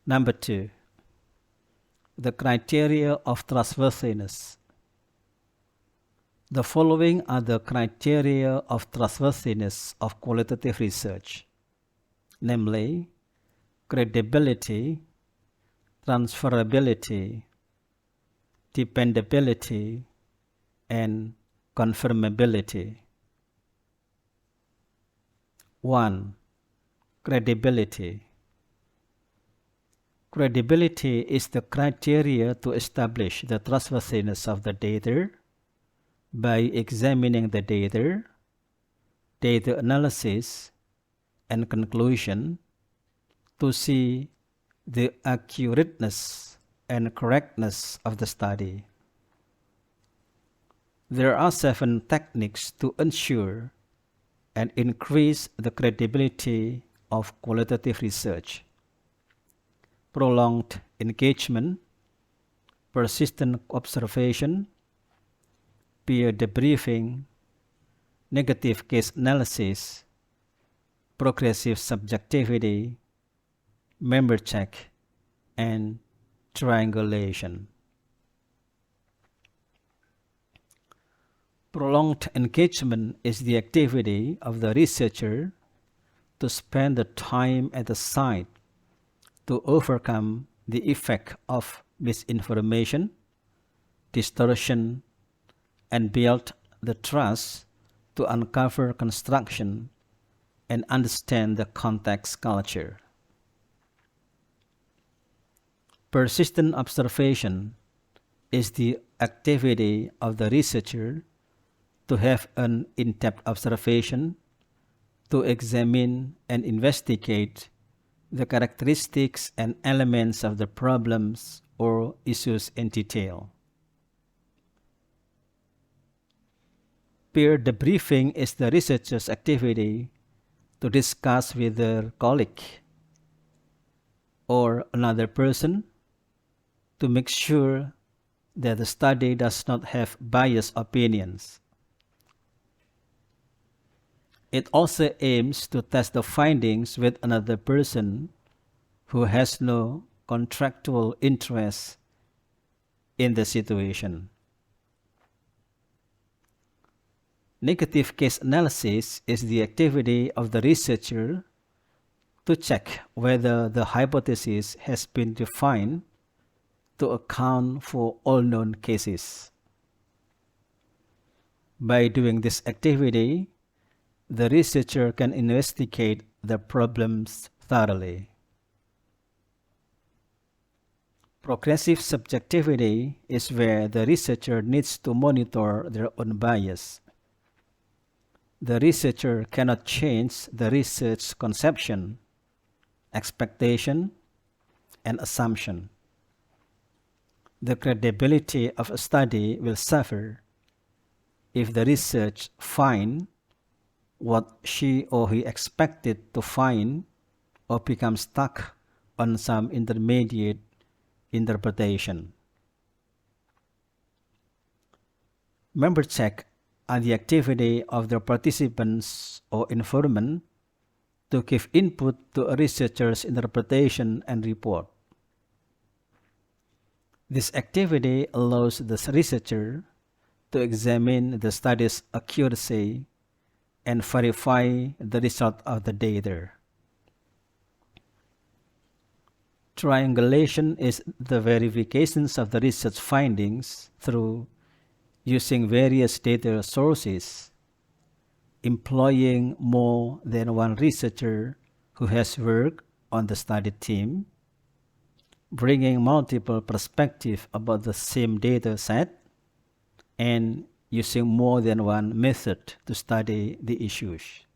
Number 2, the criteria of trustworthiness. The following are the criteria of trustworthiness of qualitative research, namely credibility, transferability, dependability, and confirmability. 1. Credibility. Credibility is the criteria to establish the trustworthiness of the data by examining the data analysis, and conclusion to see the accurateness and correctness of the study. There are 7 techniques to ensure and increase the credibility of qualitative research: prolonged engagement, persistent observation, peer debriefing, negative case analysis, progressive subjectivity, member check, and triangulation. Prolonged engagement is the activity of the researcher to spend the time at the site to overcome the effect of misinformation, distortion, and build the trust to uncover construction and understand the context culture. Persistent observation is the activity of the researcher to have an in-depth observation, to examine and investigate the characteristics and elements of the problems or issues in detail. Peer debriefing is the researcher's activity to discuss with their colleague or another person to make sure that the study does not have biased opinions. It also aims to test the findings with another person who has no contractual interest in the situation. Negative case analysis is the activity of the researcher to check whether the hypothesis has been defined to account for all known cases. By doing this activity, the researcher can investigate the problems thoroughly. Progressive subjectivity is where the researcher needs to monitor their own bias. The researcher cannot change the research conception, expectation, and assumption. The credibility of a study will suffer if the research finds what she or he expected to find or becomes stuck on some intermediate interpretation. Member check are the activity of the participants or informant to give input to a researcher's interpretation and report. This activity allows the researcher to examine the study's accuracy and verify the result of the data. Triangulation is the verifications of the research findings through using various data sources, employing more than one researcher who has worked on the study team, bringing multiple perspectives about the same data set, and using more than one method to study the issues.